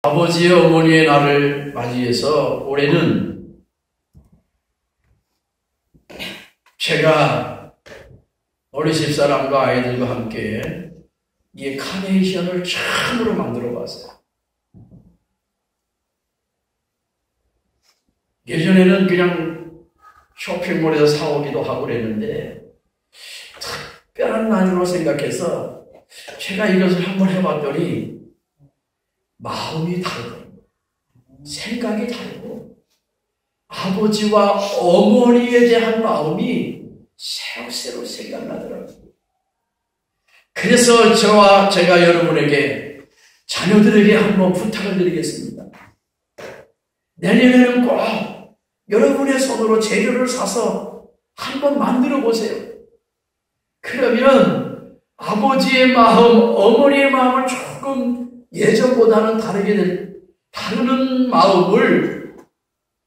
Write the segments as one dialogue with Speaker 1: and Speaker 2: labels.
Speaker 1: 아버지의 어머니의 날을 맞이해서 올해는 제가 우리 집사람과 아이들과 함께 이 카네이션을 처음으로 만들어 봤어요. 예전에는 그냥 쇼핑몰에서 사오기도 하고 그랬는데 특별한 날로 생각해서 제가 이것을 한번 해봤더니 마음이 다르고 생각이 다르고 아버지와 어머니에 대한 마음이 새록새록 생각나더라고요. 그래서 제가 여러분에게 자녀들에게 한번 부탁을 드리겠습니다. 내년에는 꼭 여러분의 손으로 재료를 사서 한번 만들어 보세요. 그러면 아버지의 마음, 어머니의 마음을 조금 예전보다는 다르는 마음을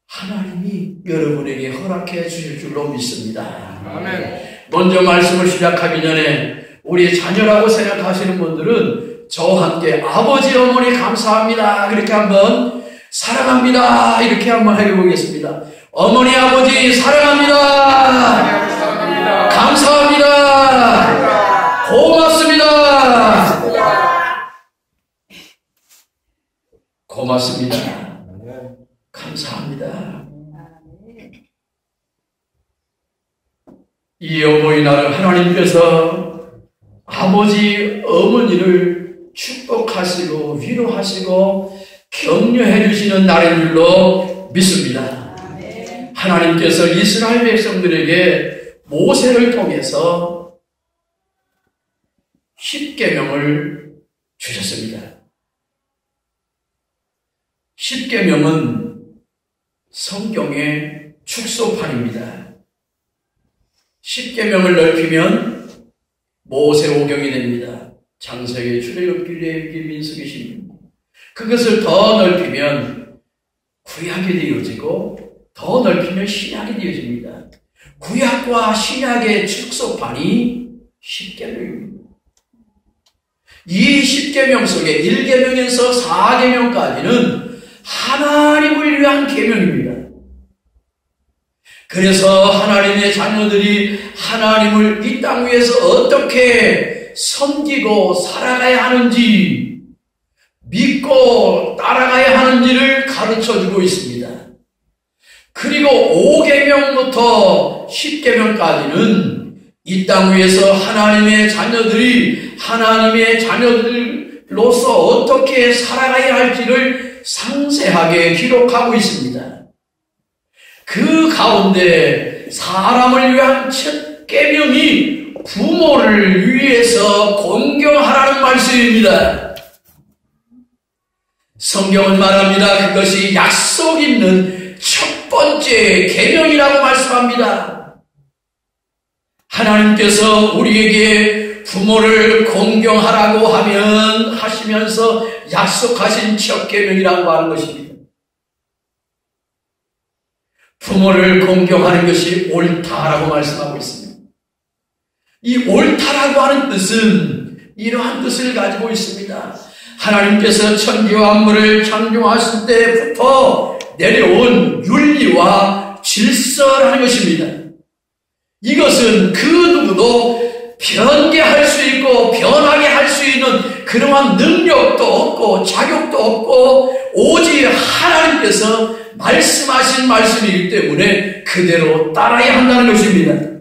Speaker 1: 하나님이 여러분에게 허락해 주실 줄로 믿습니다.
Speaker 2: 아멘.
Speaker 1: 먼저 말씀을 시작하기 전에 우리 자녀라고 생각하시는 분들은 저와 함께 아버지, 어머니 감사합니다. 그렇게 한번 사랑합니다. 이렇게 한번 해보겠습니다. 어머니, 아버지 사랑합니다. 감사합니다. 고맙습니다. 고맙습니다. 감사합니다. 이 어버이날을 하나님께서 아버지, 어머니를 축복하시고 위로하시고 격려해 주시는 날인 줄로 믿습니다. 하나님께서 이스라엘 백성들에게 모세를 통해서 십계명을 주셨습니다. 십계명은 성경의 축소판입니다. 십계명을 넓히면 모세오경이 됩니다. 창세기, 출애굽기, 레위기, 민수기, 신명기. 그것을 더 넓히면 구약이 되어지고 더 넓히면 신약이 되어집니다. 구약과 신약의 축소판이 십계명입니다. 이 십계명 속에 1계명에서 4계명까지는 하나님을 위한 계명입니다. 그래서 하나님의 자녀들이 하나님을 이 땅 위에서 어떻게 섬기고 살아가야 하는지, 믿고 따라가야 하는지를 가르쳐주고 있습니다. 그리고 5계명부터 10계명까지는 이 땅 위에서 하나님의 자녀들이 하나님의 자녀들로서 어떻게 살아가야 할지를 상세하게 기록하고 있습니다. 그 가운데 사람을 위한 첫 계명이 부모를 위해서 공경하라는 말씀입니다. 성경은 말합니다. 그것이 약속 있는 첫 번째 계명이라고 말씀합니다. 하나님께서 우리에게 부모를 공경하라고 하시면서 약속하신 첫 계명이라고 하는 것입니다. 부모를 공경하는 것이 옳다라고 말씀하고 있습니다. 이 옳다라고 하는 뜻은 이러한 뜻을 가지고 있습니다. 하나님께서 천지와 만물을 창조하실 때부터 내려온 윤리와 질서라는 것입니다. 이것은 그 누구도 변개할 수 있고 변하게 할 수 있는 그러한 능력도 없고 자격도 없고 오직 하나님께서 말씀하신 말씀이기 때문에 그대로 따라야 한다는 것입니다.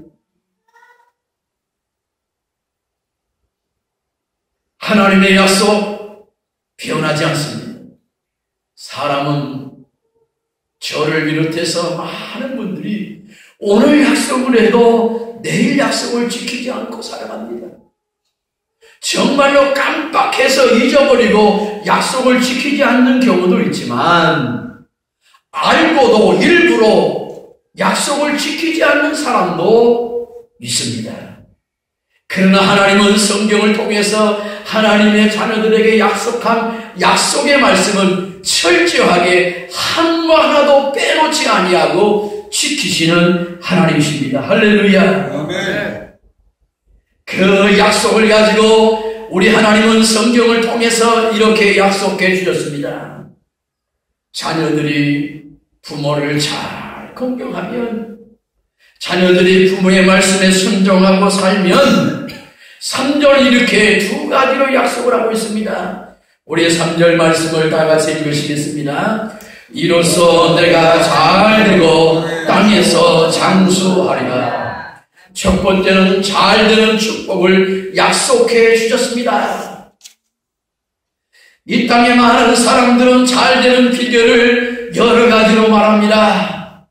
Speaker 1: 하나님의 약속 변하지 않습니다. 사람은 저를 비롯해서 많은 분들이 오늘 약속을 해도 내일 약속을 지키지 않고 살아갑니다. 정말로 깜빡해서 잊어버리고 약속을 지키지 않는 경우도 있지만 알고도 일부러 약속을 지키지 않는 사람도 있습니다. 그러나 하나님은 성경을 통해서 하나님의 자녀들에게 약속한 약속의 말씀은 철저하게 한무 하나도 빼놓지 아니하고 지키시는 하나님이십니다. 할렐루야.
Speaker 2: 아멘.
Speaker 1: 그 약속을 가지고 우리 하나님은 성경을 통해서 이렇게 약속해 주셨습니다. 자녀들이 부모를 잘 공경하면, 자녀들이 부모의 말씀에 순종하고 살면 3절 이렇게 두 가지로 약속을 하고 있습니다. 우리 3절 말씀을 다 같이 읽으시겠습니다. 이로써 내가 잘 되고 땅에서 장수하리라. 첫 번째는 잘 되는 축복을 약속해 주셨습니다. 이 땅에 많은 사람들은 잘 되는 비결을 여러 가지로 말합니다.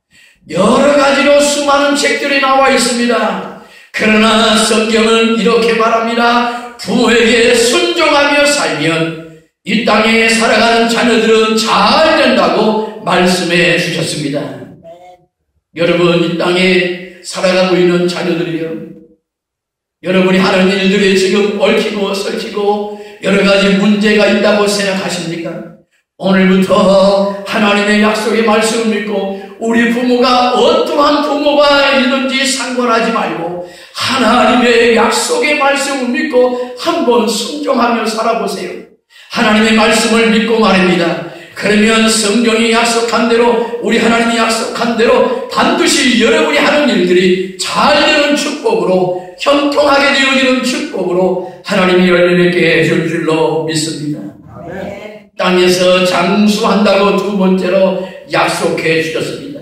Speaker 1: 여러 가지로 수많은 책들이 나와 있습니다. 그러나 성경은 이렇게 말합니다. 부모에게 순종하며 살면 이 땅에 살아가는 자녀들은 잘 된다고 말씀해 주셨습니다. 여러분, 이 땅에 살아가고 있는 자녀들이요, 여러분이 하는 일들이 지금 얽히고 설키고 여러 가지 문제가 있다고 생각하십니까? 오늘부터 하나님의 약속의 말씀을 믿고 우리 부모가 어떠한 부모가 있는지 상관하지 말고 하나님의 약속의 말씀을 믿고 한번 순종하며 살아보세요. 하나님의 말씀을 믿고 말입니다. 그러면 성경이 약속한 대로, 우리 하나님이 약속한 대로 반드시 여러분이 하는 일들이 잘 되는 축복으로, 형통하게 되어지는 축복으로 하나님이 열매맺게 해줄 줄로 믿습니다. 아멘. 땅에서 장수한다고 두 번째로 약속해 주셨습니다.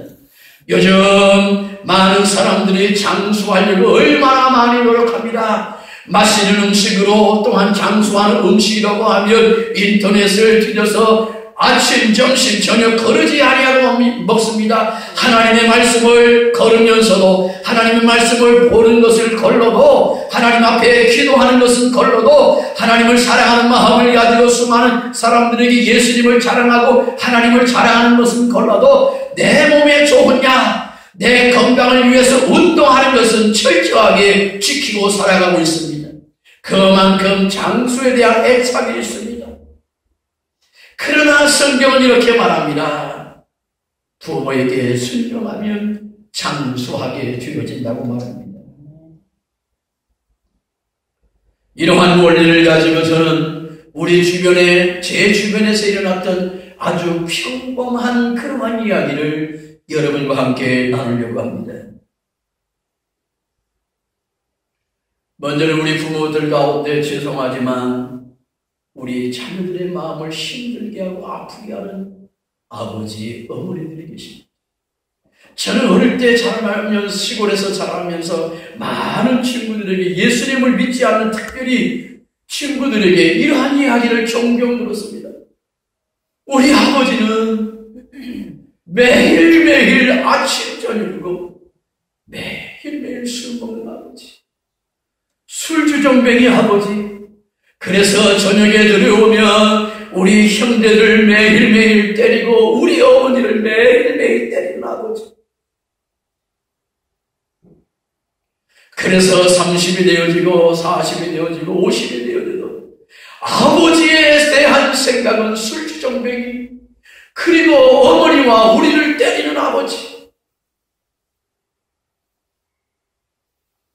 Speaker 1: 요즘 많은 사람들이 장수하려고 얼마나 많이 노력합니다. 맛있는 음식으로, 또한 장수하는 음식이라고 하면 인터넷을 뒤져서 아침, 점심, 저녁 거르지 아니하고 먹습니다. 하나님의 말씀을 걸으면서도, 하나님의 말씀을 보는 것을 걸러도, 하나님 앞에 기도하는 것은 걸러도, 하나님을 사랑하는 마음을 가지고 수많은 사람들에게 예수님을 자랑하고 하나님을 자랑하는 것은 걸러도 내 몸에 좋으냐, 내 건강을 위해서 운동하는 것은 철저하게 지키고 살아가고 있습니다. 그만큼 장수에 대한 애착이 있습니다. 그러나 성경은 이렇게 말합니다. 부모에게 순종하면 장수하게 되어진다고 말합니다. 이러한 원리를 가지고 저는 우리 주변에, 제 주변에서 일어났던 아주 평범한 그러한 이야기를 여러분과 함께 나누려고 합니다. 먼저는 우리 부모들 가운데 죄송하지만 우리 자녀들의 마음을 힘들게 하고 아프게 하는 아버지, 어머니들이 계십니다. 저는 어릴 때 자라면서, 시골에서 자라면서 많은 친구들에게, 예수님을 믿지 않는 특별히 친구들에게 이러한 이야기를 종종 들었습니다. 우리 아버지는 매일매일 아침 저녁으로 매일매일 술 먹는 아버지, 술주정뱅이 아버지. 그래서 저녁에 들어오면 우리 형제들 매일매일 때리고 우리 어머니를 매일매일 때리는 아버지. 그래서 30이 되어지고 40이 되어지고 50이 되어져도 아버지에 대한 생각은 술주정뱅이, 그리고 어머니와 우리를 때리는 아버지.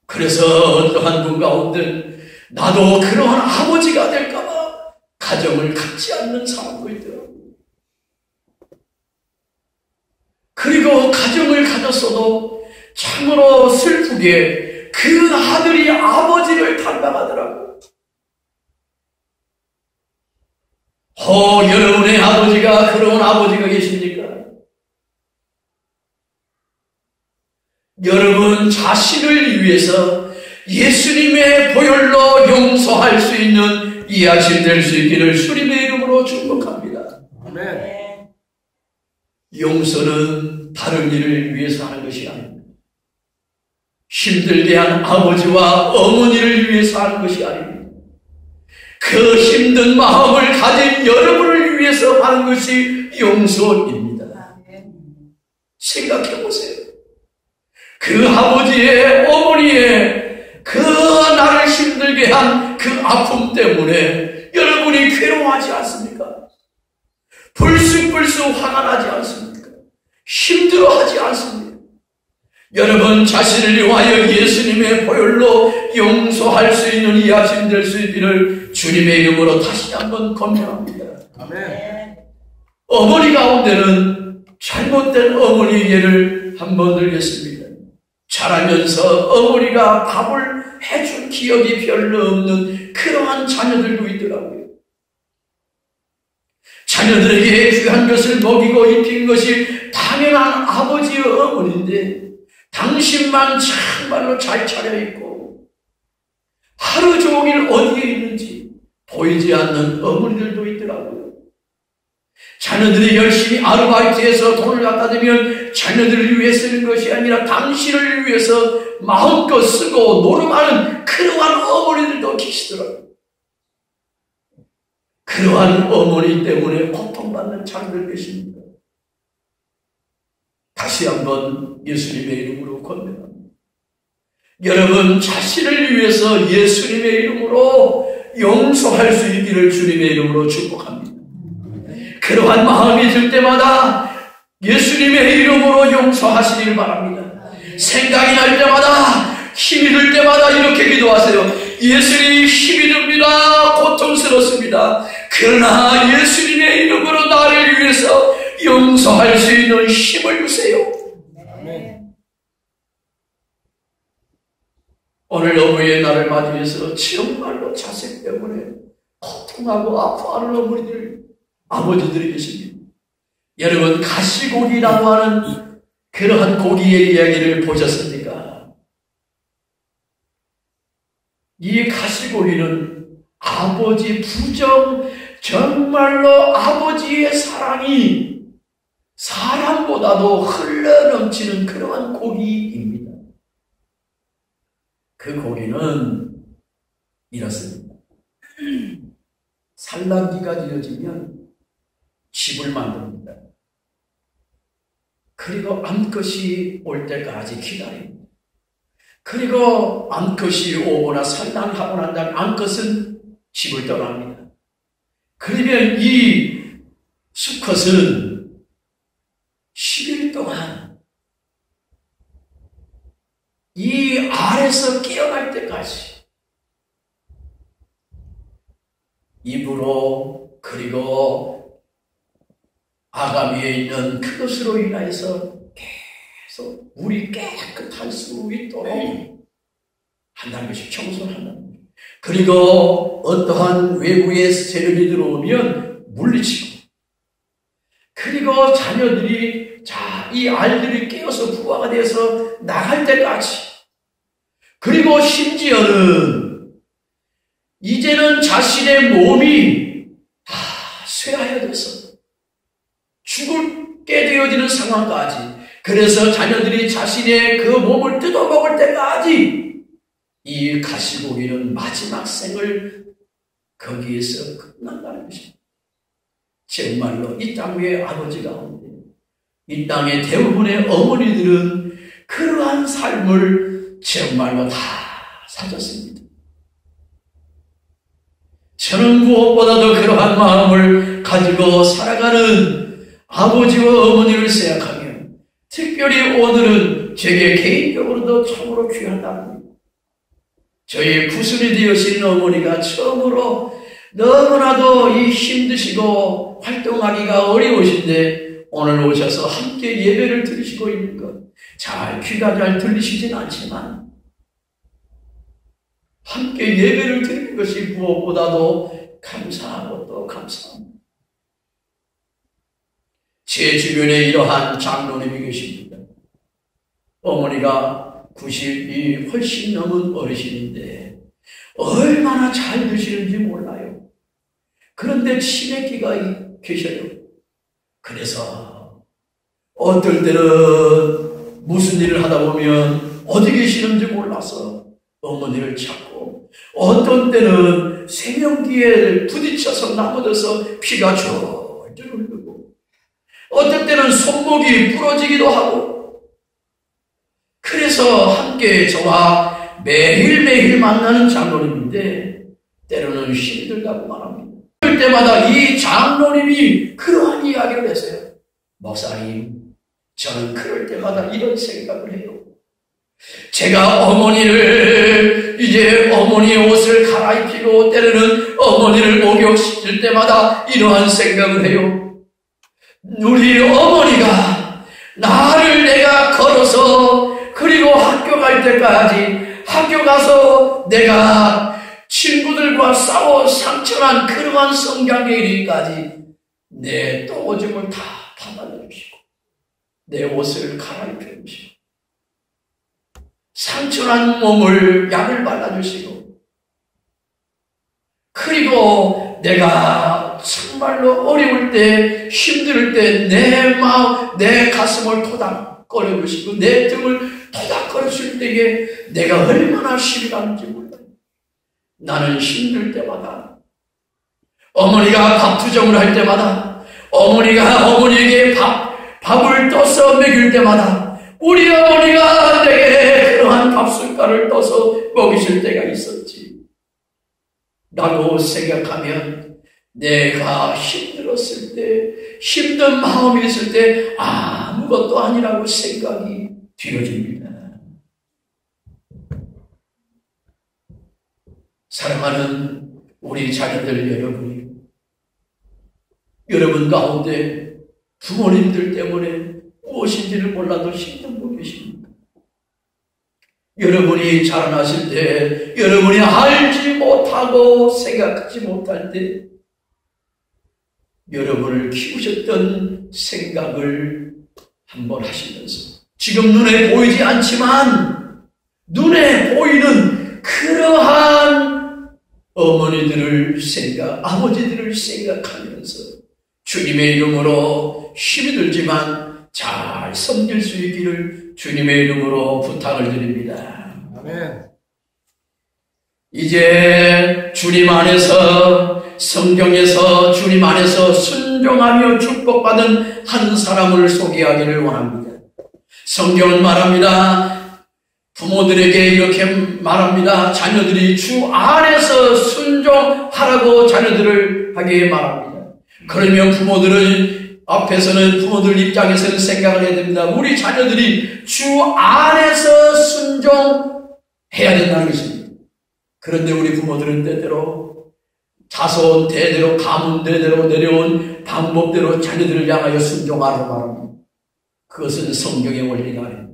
Speaker 1: 그래서 어떠한 분 가운데 나도 그러한 아버지가 될까봐 가정을 갖지 않는 사람도 있더라고요. 그리고 가정을 가졌어도 참으로 슬프게 그 아들이 아버지를 닮아가더라고요. 여러분의 아버지가 그런 아버지가 계십니까? 여러분 자신을 위해서 예수님의 보혈로 용서할 수 있는 이 아침 될 수 있기를 주님의 이름으로 축복합니다. 아멘. 용서는 다른 일을 위해서 하는 것이 아닙니다. 힘들게 한 아버지와 어머니를 위해서 하는 것이 아닙니다. 그 힘든 마음을 가진 여러분을 위해서 하는 것이 용서입니다. 생각해 보세요. 그 아버지의, 어머니의 그 나를 힘들게 한 그 아픔 때문에 여러분이 괴로워하지 않습니까? 불쑥불쑥 화가 나지 않습니까? 힘들어하지 않습니까? 여러분 자신을 위하여 예수님의 보혈로 용서할 수 있는 이 아침 될 수 있기를 주님의 이름으로 다시 한번 권면합니다. 아멘. 어머니 가운데는 잘못된 어머니 예를 한번 들겠습니다. 자라면서 어머니가 밥을 해준 기억이 별로 없는 그러한 자녀들도 있더라고요. 자녀들에게 귀한 것을 먹이고 입힌 것이 당연한 아버지의 어머니인데 당신만 정말로 잘 차려입고 하루 종일 어디에 있는지 보이지 않는 어머니들도 있더라고요. 자녀들이 열심히 아르바이트해서 돈을 갖다 대면 자녀들을 위해 쓰는 것이 아니라 당신을 위해서 마음껏 쓰고 노름하는 그러한 어머니들도 계시더라고요. 그러한 어머니 때문에 고통받는 자녀들 계십니다. 다시 한번 예수님의 이름으로 권면합니다. 여러분 자신을 위해서 예수님의 이름으로 용서할 수 있기를 주님의 이름으로 축복합니다. 그러한 마음이 들 때마다 예수님의 이름으로 용서하시기를 바랍니다. 생각이 날 때마다 힘이 들 때마다 이렇게 기도하세요. 예수님 힘이 듭니다. 고통스럽습니다. 그러나 예수님의 이름으로 나를 위해서 용서할 수 있는 힘을 주세요. 오늘 어머니의 날을 맞이해서 정말로 자식 때문에 고통하고 아파하는 어머니들, 아버지들이 계십니다. 여러분 가시고기라고 하는 그러한 고기의 이야기를 보셨습니까? 이 가시고기는 아버지 부정, 정말로 아버지의 사랑이 사람보다도 흘러넘치는 그러한 고기입니다. 그 고기는 이렇습니다. 산란기가 지어지면 집을 만듭니다. 그리고 암컷이 올 때까지 기다립니다. 그리고 암컷이 오거나 산란하고 난 다음에 암컷은 집을 떠납니다. 그러면 이 수컷은 10일 동안 이 알에서 깨어날 때까지 입으로 그리고 아가미에 있는 그것으로 인하여서 계속 물이 깨끗할 수 있도록 한다는 것이 청소한다는 것입니다. 그리고 어떠한 외부의 세력이 들어오면 물리치고 그리고 자녀들이 이 알들이 깨어서 부화가 되어서 나갈 때까지 그리고 심지어는 이제는 자신의 몸이 다 쇠하여져서 죽게 되어지는 상황까지 그래서 자녀들이 자신의 그 몸을 뜯어먹을 때까지 이 가시고기는 마지막 생을 거기에서 끝난다는 것입니다. 정말로 이 땅 위에 아버지 가운데 이 땅의 대부분의 어머니들은 그러한 삶을 정말로 다 사셨습니다. 저는 무엇보다도 그러한 마음을 가지고 살아가는 아버지와 어머니를 생각하며 특별히 오늘은 제게 개인적으로도 참으로 귀한 날입니다. 저희 구순이 되어신 어머니가 처음으로 너무나도 이 힘드시고 활동하기가 어려우신데 오늘 오셔서 함께 예배를 드리시고 있는 것 귀가 잘 들리시진 않지만 함께 예배를 드리는 것이 무엇보다도 감사하고 또 감사합니다. 제 주변에 이러한 장로님이 계십니다. 어머니가 90이 훨씬 넘은 어르신인데 얼마나 잘 드시는지 몰라요. 그런데 치매기가 계셔요. 그래서 어떨 때는 무슨 일을 하다 보면 어디 계시는지 몰라서 어머니를 찾고 어떤 때는 세면기에 부딪혀서 넘어져서 피가 졸졸 흐르고 어떤 때는 손목이 부러지기도 하고 그래서 함께 저와 매일매일 만나는 장로님인데 때로는 힘들다고 말합니다. 그럴 때마다 이 장로님이 그러한 이야기를 했어요. 목사님, 저는 그럴 때마다 이런 생각을 해요. 제가 어머니를 이제 어머니의 옷을 갈아입히고 때로는 어머니를 목욕시킬 때마다 이러한 생각을 해요. 우리 어머니가 나를 내가 걸어서 그리고 학교 갈 때까지 학교 가서 내가 친구들과 싸워 상처난 그러한 성장의 일까지 내 똥오줌을 다 받아주시고 내 옷을 갈아입혀 주시고 상처난 몸을 약을 발라주시고 그리고 내가 정말로 어려울 때 힘들 때 내 마음 내 가슴을 토닥거려 주시고 내 등을 토닥거려 줄 때에 내가 얼마나 실감인지 몰라요. 나는 힘들 때마다 어머니가 밥 투정을 할 때마다 어머니가 어머니에게 밥을 떠서 먹일 때마다 우리 어머니가 내게 그러한 밥숟갈을 떠서 먹이실 때가 있었지 라고 생각하면 내가 힘들었을 때 힘든 마음이 있을 때 아무것도 아니라고 생각이 되어집니다. 사랑하는 우리 자녀들 여러분 가운데 부모님들 때문에 무엇인지를 몰라도 힘든 분 계십니까? 여러분이 자라나실 때 여러분이 알지 못하고 생각하지 못할 때 여러분을 키우셨던 생각을 한번 하시면서 지금 눈에 보이지 않지만 눈에 보이는 그러한 어머니들을 아버지들을 생각하면서 주님의 이름으로 힘이 들지만 잘 섬길 수 있기를 주님의 이름으로 부탁을 드립니다.
Speaker 2: 아멘.
Speaker 1: 이제 주님 안에서 성경에서 주님 안에서 순종하며 축복받은 한 사람을 소개하기를 원합니다. 성경은 말합니다. 부모들에게 이렇게 말합니다. 자녀들이 주 안에서 순종하라고 자녀들을 하게 말합니다. 그러면 부모들 입장에서는 생각을 해야 됩니다. 우리 자녀들이 주 안에서 순종해야 된다는 것입니다. 그런데 우리 부모들은 때때로 자손 대대로 가문 대대로 내려온 방법대로 자녀들을 향하여 순종하라고 말합니다. 그것은 성경의 원리가 아닙니다.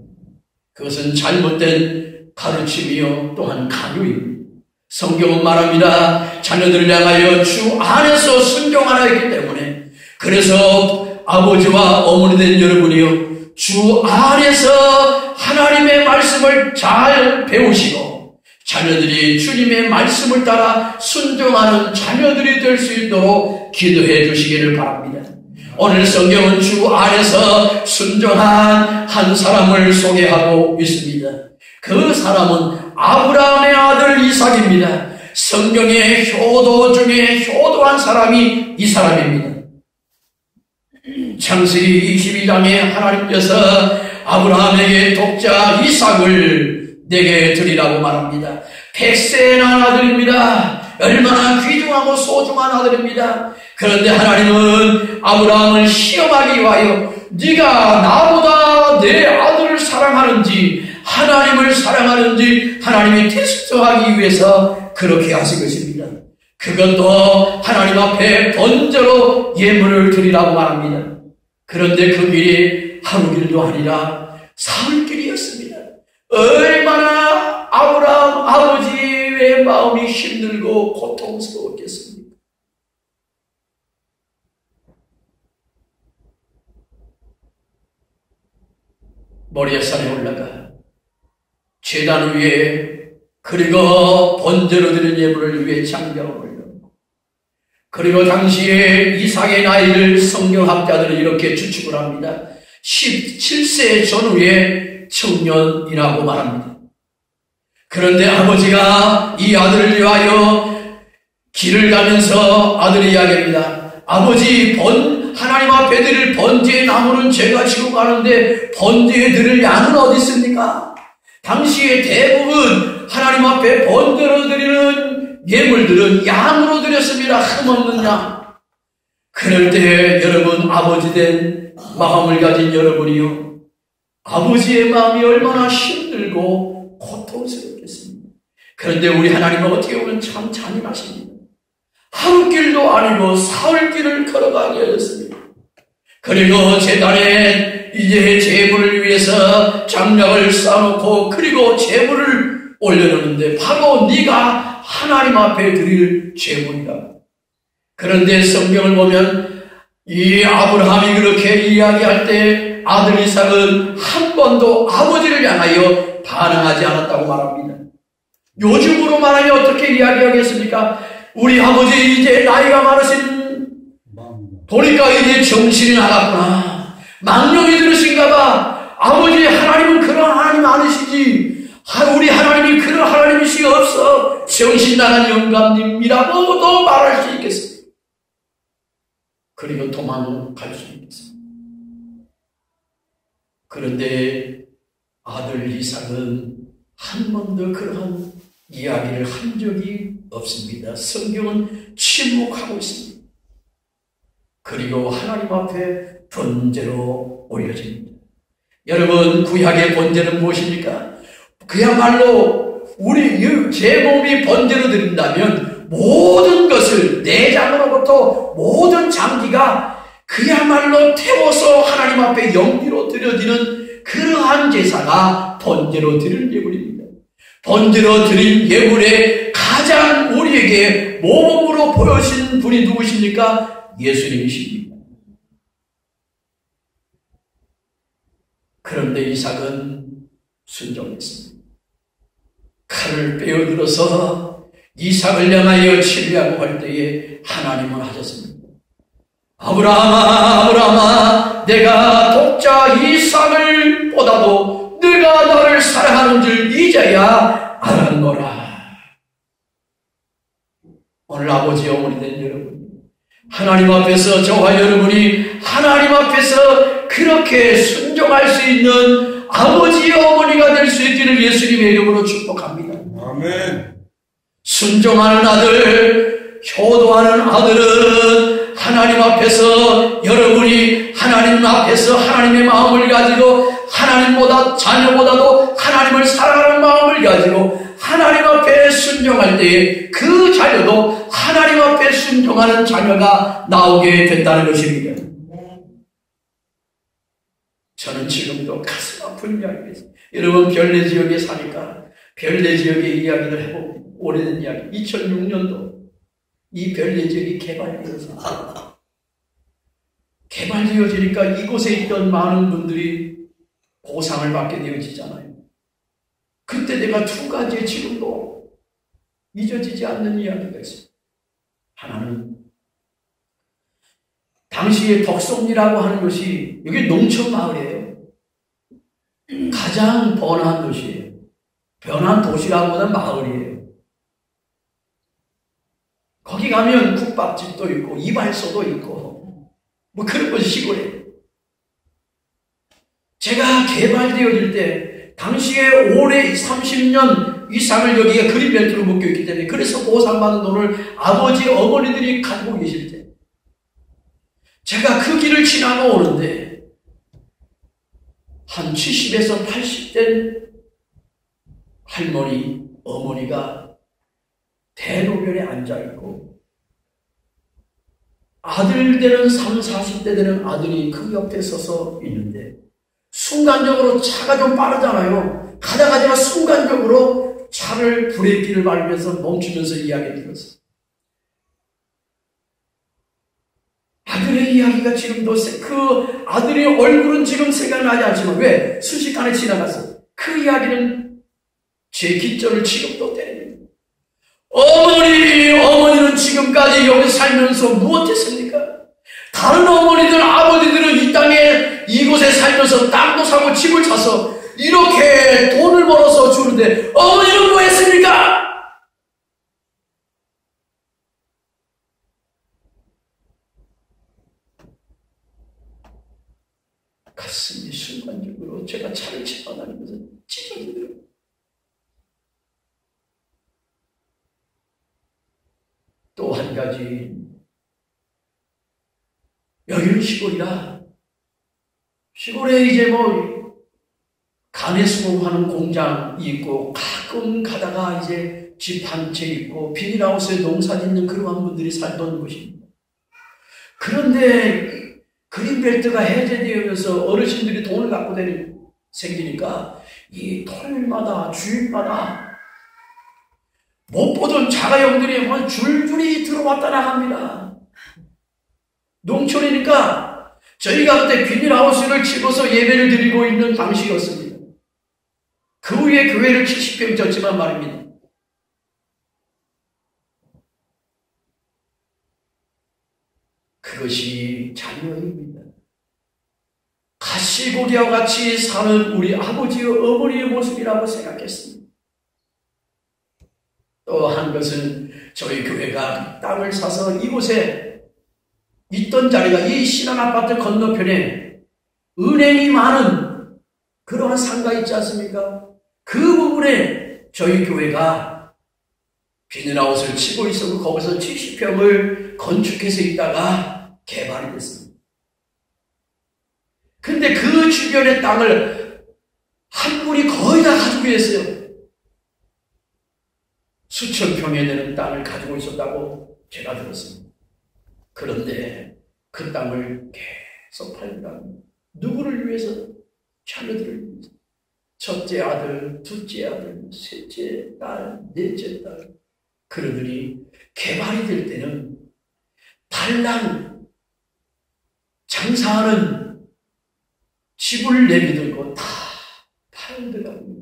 Speaker 1: 그것은 잘못된 가르침이요 또한 강요입니다. 성경은 말합니다. 자녀들을 향하여 주 안에서 순종하라 했기 때문에 그래서 아버지와 어머니 된 여러분이요 주 안에서 하나님의 말씀을 잘 배우시고 자녀들이 주님의 말씀을 따라 순종하는 자녀들이 될 수 있도록 기도해 주시기를 바랍니다. 오늘 성경은 주 안에서 순종한 한 사람을 소개하고 있습니다. 그 사람은 아브라함의 아들 이삭입니다. 성경의 효도 중에 효도한 사람이 이 사람입니다. 창세기 22장에 하나님께서 아브라함에게 독자 이삭을 내게 드리라고 말합니다. 100세의 난 아들입니다. 얼마나 귀중하고 소중한 아들입니다. 그런데 하나님은 아브라함을 시험하기 위하여 네가 나보다 내 아들을 사랑하는지 하나님을 사랑하는지 하나님이 테스트하기 위해서 그렇게 하신 것입니다. 그것도 하나님 앞에 번제로 예물을 드리라고 말합니다. 그런데 그 길이 하루 길도 아니라 사흘 길이었습니다. 얼마나 아브라함 아버지의 마음이 힘들고 고통스러웠겠습니까? 모리아산에 올라가 제단 위에 그리고 번제로 드린 예물을 위해 장작을 올렸고 그리고 당시에 이삭의 나이를 성경학자들은 이렇게 추측을 합니다. 17세 전후의 청년이라고 말합니다. 그런데 아버지가 이 아들을 위하여 길을 가면서 아들이 이야기합니다. 아버지 하나님 앞에 드릴 번제의 나무는 제가 지고 가는데 번제에 드릴 양은 어디 있습니까? 당시에 대부분 하나님 앞에 번제로 드리는 예물들은 양으로 드렸습니다. 흠없는 양. 그럴 때 여러분 아버지 된 마음을 가진 여러분이요. 아버지의 마음이 얼마나 힘들고 고통스럽겠습니까? 그런데 우리 하나님은 어떻게 보면 참 잔인하십니다. 하루 길도 아니고 사흘 길을 걸어가게 하셨습니다. 그리고 제단에 이제 제물을 위해서 장작을 쌓아놓고 그리고 제물을 올려놓는데 바로 네가 하나님 앞에 드릴 제물이다. 그런데 성경을 보면 이 아브라함이 그렇게 이야기할 때 아들 이삭은 한 번도 아버지를 향하여 반응하지 않았다고 말합니다. 요즘으로 말하면 어떻게 이야기하겠습니까? 우리 아버지 이제 나이가 많으신 보니까 이제 정신이 나갔구나. 망령이 들으신가 봐. 아버지 하나님은 그런 하나님 아니시지. 우리 하나님이 그런 하나님이시 없어. 정신 나간 영감님이라고도 말할 수 있겠습니다. 그리고 도망갈 수 있겠습니다. 그런데 아들 이삭은 한 번도 그러한 이야기를 한 적이 없습니다. 성경은 침묵하고 있습니다. 그리고 하나님 앞에 번제로 올려집니다. 여러분, 구약의 번제는 무엇입니까? 그야말로 제 몸이 번제로 드린다면 모든 것을 내장으로부터 모든 장기가 그야말로 태워서 하나님 앞에 연기로 드려지는 그러한 제사가 번제로 드릴 예물입니다. 번제로 드린 예물에 가장 우리에게 모범으로 보여신 분이 누구십니까? 예수님이십니다. 그런데 이삭은 순종했습니다. 칼을 빼어들어서 이삭을 향하여 치려고 할 때에 하나님은 하셨습니다. 아브라함아, 아브라함아, 내가 독자 이삭을 보다도 네가 나를 사랑하는 줄 이제야 알았노라. 오늘 아버지 어머니 된 여러분, 하나님 앞에서 저와 여러분이 하나님 앞에서 그렇게 순종할 수 있는 아버지 어머니가 될 수 있기를 예수님의 이름으로 축복합니다.
Speaker 2: 아멘.
Speaker 1: 순종하는 아들, 효도하는 아들은 하나님 앞에서 여러분이 하나님 앞에서 하나님의 마음을 가지고 하나님보다 자녀보다도 하나님을 사랑하는 마음을 가지고 하나님 앞에 순종할 때에 그 자녀도 하나님 앞에 순종하는 자녀가 나오게 된다는 것입니다. 저는 지금도 가슴 아픈 이야기입니다. 여러분, 별내 지역에 사니까 별내 지역의 이야기를 해봅니다. 오래된 이야기. 2006년도 이 별내 지역이 개발되어서 개발되어지니까 이곳에 있던 많은 분들이 보상을 받게 되어지잖아요. 그때 내가 두 가지의 지금도 잊어지지 않는 이야기가 있어요. 하나는 당시에 덕송리라고 하는 것이 여기 농촌 마을이에요. 가장 번화한 도시예요. 변한 도시라고보다는 마을이에요. 거기 가면 국밥집도 있고 이발소도 있고 뭐 그런 것이 시골이에요. 제가 개발되어질 때 당시에 올해 30년 이상을 여기가 그린벨트로 묶여있기 때문에 그래서 보상받은 돈을 아버지 어머니들이 가지고 계실 때 제가 그 길을 지나고 오는데 한 70에서 80대 할머니, 어머니가 대로변에 앉아있고 아들 되는 30, 40대 되는 아들이 그 옆에 서서 있는데 순간적으로 차가 좀 빠르잖아요. 가다가 순간적으로 차를 브레이크를 밟으면서 멈추면서 이야기를 들었어요. 아들의 이야기가 지금도 그 아들의 얼굴은 지금 생각나지 않지만 왜? 순식간에 지나갔어요. 그 이야기는 제 기절을 지금도 때립니다. 어머니는 지금까지 여기 살면서 무엇했습니까? 다른 어머니들, 아버지들은 이 땅에 이곳에 살면서 땅도 사고 집을 사서 이렇게 돈을 벌어서 주는데 어머니는 뭐 했습니까? 가슴이 순간적으로 제가 차를 지나다니면서 찢어지더라고요. 또 한 가지, 여기는 시골이라 시골에 이제 간에 수공하는 공장이 있고 가끔 가다가 이제 집 한 채 있고 비닐하우스에 농사 짓는 그러한 분들이 살던 곳입니다. 그런데 그린벨트가 해제되면서 어르신들이 돈을 갖고 생기니까 이 토요일마다 주일마다 못 보던 자가용들이 막 줄줄이 들어왔다 나갑니다. 농촌이니까 저희가 그때 비닐하우스를 치고서 예배를 드리고 있는 당시였습니다. 그 후에 교회를 70평 졌지만 말입니다. 그것이 자녀입니다. 가시고기와 같이 사는 우리 아버지와 어머니의 모습이라고 생각했습니다. 또 한 것은 저희 교회가 땅을 사서 이곳에 있던 자리가 이 신앙아파트 건너편에 은행이 많은 그러한 상가 있지 않습니까? 그 부분에 저희 교회가 비닐하우스를 치고 있었고 거기서 70평을 건축해서 있다가 개발이 됐습니다. 근데 그 주변의 땅을 한 분이 거의 다 가지고 계세요. 수천 평에 되는 땅을 가지고 있었다고 제가 들었습니다. 그런데 그 땅을 계속 팔다가 누구를 위해서? 자녀들을 위해서. 첫째 아들, 둘째 아들, 셋째 딸, 넷째 딸. 그러더니 개발이 될 때는 달랑 장사하는 집을 내비들고 다 팔더라고요.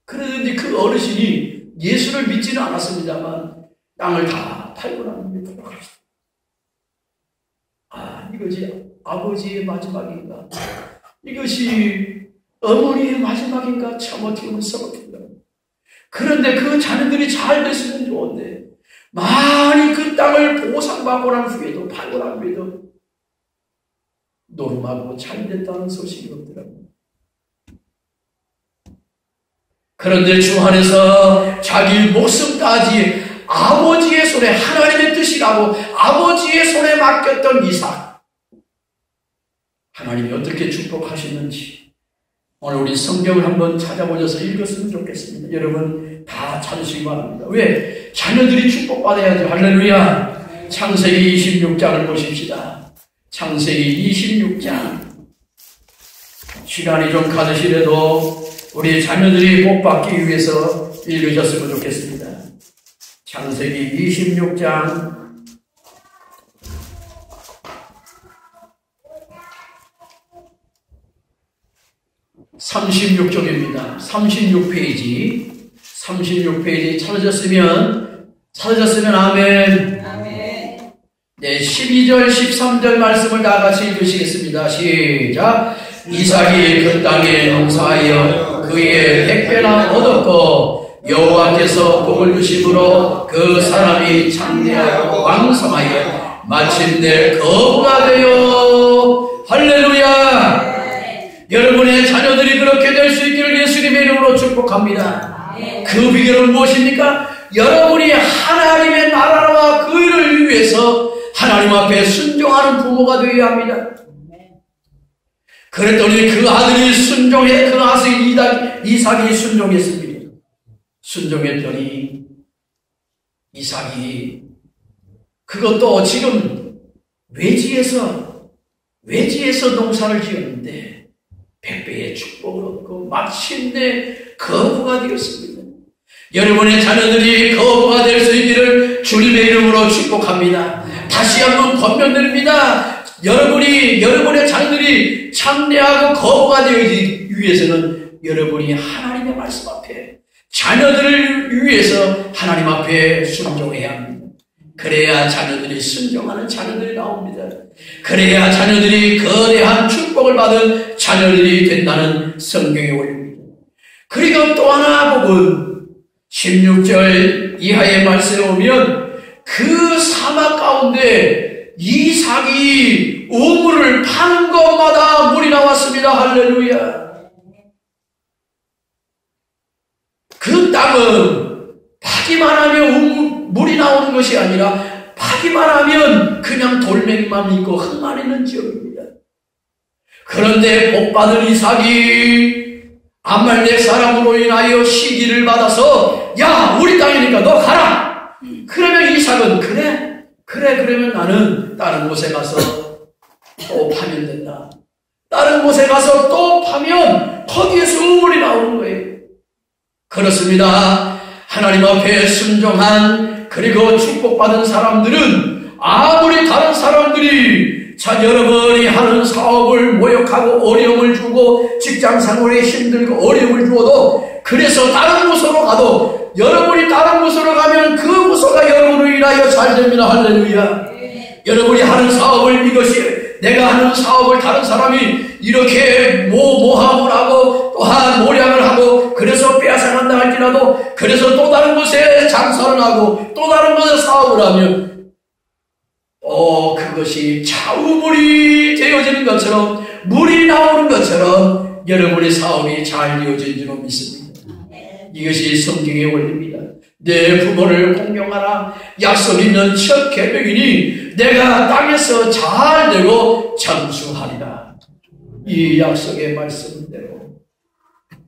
Speaker 1: 그러는데 그 어르신이 예수를 믿지는 않았습니다만 땅을 다 팔고 난 후에 돌아가셨어요. 아, 이것이 아버지의 마지막인가? 이것이 어머니의 마지막인가? 참 어떻게 보면 썩어집니다. 그런데 그 자녀들이 잘 됐으면 좋은데 많이 그 땅을 보상받고 난 후에도 팔고 난 후에도 노름하고 잘 됐다는 소식이 없더라고요. 그런데 주 안에서 자기 목숨까지 아버지의 손에 하나님의 뜻이라고 아버지의 손에 맡겼던 이삭. 하나님이 어떻게 축복하시는지 오늘 우리 성경을 한번 찾아보셔서 읽었으면 좋겠습니다. 여러분 다 찾으시기 바랍니다. 왜? 자녀들이 축복받아야죠. 할렐루야. 창세기 26장을 보십시다. 창세기 26장. 시간이 좀 가듯이라도 우리 자녀들이 복받기 위해서 읽으셨으면 좋겠습니다. 창세기 26장 36쪽입니다. 36페이지 36페이지 찾으셨으면 아멘.
Speaker 2: 아멘.
Speaker 1: 네, 12절 13절 말씀을 다 같이 읽으시겠습니다. 시작. 이삭이 그 땅에 농사하여 그의 백배나 얻었고 여호와께서 복을 주심으로 그 사람이 창대하고 왕성하여 마침내 거부가 되어 할렐루야. 여러분의 자녀들이 그렇게 될 수 있기를 예수님의 이름으로 축복합니다. 그 비결은 무엇입니까? 여러분이 하나님의 나라와 그 일을 위해서 하나님 앞에 순종하는 부모가 되어야 합니다. 그랬더니 그 아들이 순종해, 그 아들 이삭이 순종했습니다. 순종했더니 이삭이 그것도 지금 외지에서 농사를 지었는데 100배의 축복을 얻고 마침내 거부가 되었습니다. 여러분의 자녀들이 거부가 될 수 있기를 주님의 이름으로 축복합니다. 다시 한번 권면드립니다. 여러분의 자녀들이 창대하고 거부가 되기 위해서는 여러분이 하나님의 말씀 앞에 자녀들을 위해서 하나님 앞에 순종해야 합니다. 그래야 자녀들이 순종하는 자녀들이 나옵니다. 그래야 자녀들이 거대한 축복을 받은 자녀들이 된다는 성경에 올립니다. 그리고 또 하나 복은 16절 이하의 말씀에 오면 그 사막 가운데 이삭이 우물을 파는 것마다 물이 나왔습니다. 할렐루야. 그 땅은 파기만 하면 물이 나오는 것이 아니라 파기만 하면 그냥 돌멩이만 있고 흙만 있는 지역입니다. 그런데 복받은 이삭이 아말렉 사람으로 인하여 시기를 받아서 야 우리 땅이니까 너 가라. 그러면 이삭은 그래 그러면 나는 다른 곳에 가서 또 파면 된다. 다른 곳에 가서 또 파면 거기에서 우물이 나오는 거예요. 그렇습니다. 하나님 앞에 순종한 그리고 축복받은 사람들은 아무리 다른 사람들이 여러분이 하는 사업을 모욕하고 어려움을 주고 직장생활에 힘들고 어려움을 주어도 그래서 다른 부서로 가도 여러분이 다른 부서로 가면 그 부서가 여러분을 인하여 잘 됩니다. 할렐루야. 여러분이 하는 사업을 이것이 내가 하는 사업을 다른 사람이 이렇게 모함을 하고 또한 모략을 하고 그래서 빼앗아간다 할지라도 그래서 또 다른 곳에 장사를 하고 또 다른 곳에 사업을 하면 그것이 좌우물이 되어지는 것처럼 물이 나오는 것처럼 여러분의 사업이 잘 이어진 줄 믿습니다. 이것이 성경의 원리입니다. 내 부모를 공경하라. 약속 있는 첫 계명이니 내가 땅에서 잘 되고 장수하리라. 이 약속의 말씀대로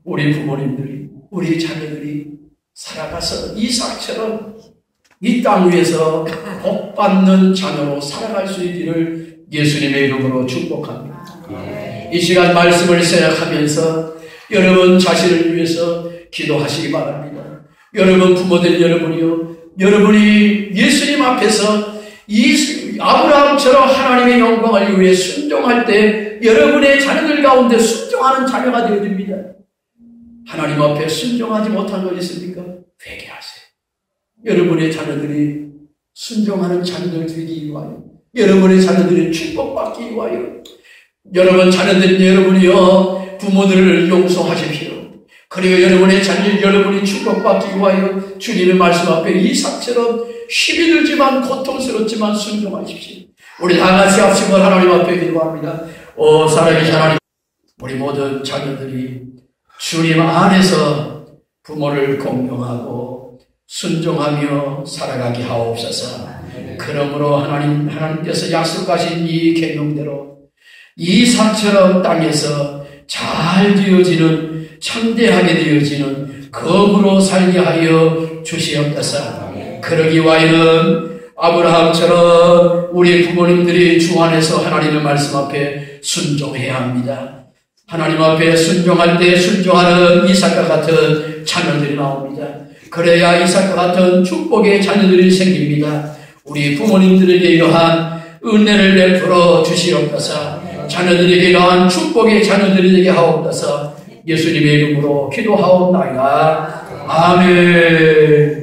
Speaker 1: 우리 부모님들이 우리 자녀들이 살아가서 이삭처럼 이 땅 위에서 복받는 자녀로 살아갈 수 있기를 예수님의 이름으로 축복합니다. 이 시간 말씀을 생각하면서 여러분 자신을 위해서 기도하시기 바랍니다. 여러분 부모들 여러분이요, 여러분이 예수님 앞에서 이 아브라함처럼 하나님의 영광을 위해 순종할 때 여러분의 자녀들 가운데 순종하는 자녀가 되어집니다. 하나님 앞에 순종하지 못한 것 있습니까? 회개하세요. 여러분의 자녀들이 순종하는 자녀들 되기 위하여, 여러분의 자녀들이 축복받기 위하여, 여러분 자녀들 여러분이요 부모들을 용서하십시오. 그리고 여러분의 자녀 여러분이 축복받기 위하여 주님의 말씀 앞에 이삭처럼 힘이 들지만 고통스럽지만 순종하십시오. 우리 다 같이 합심을 하나님 앞에 기도합니다. 살아계신 하나님, 우리 모든 자녀들이 주님 안에서 부모를 공경하고 순종하며 살아가게 하옵소서. 그러므로 하나님께서 약속하신 이 계명대로 이삭처럼 땅에서 잘 되어지는 창대하게 되어지는 검으로 살게 하여 주시옵소서. 그러기 위하여는 아브라함처럼 우리 부모님들이 주 안에서 하나님의 말씀 앞에 순종해야 합니다. 하나님 앞에 순종할 때 순종하는 이삭과 같은 자녀들이 나옵니다. 그래야 이삭과 같은 축복의 자녀들이 생깁니다. 우리 부모님들에게 이러한 은혜를 베풀어 주시옵소서. 자녀들에게 이러한 축복의 자녀들이 되게 하옵소서. 예수님의 이름으로 기도하옵나이다. 아멘.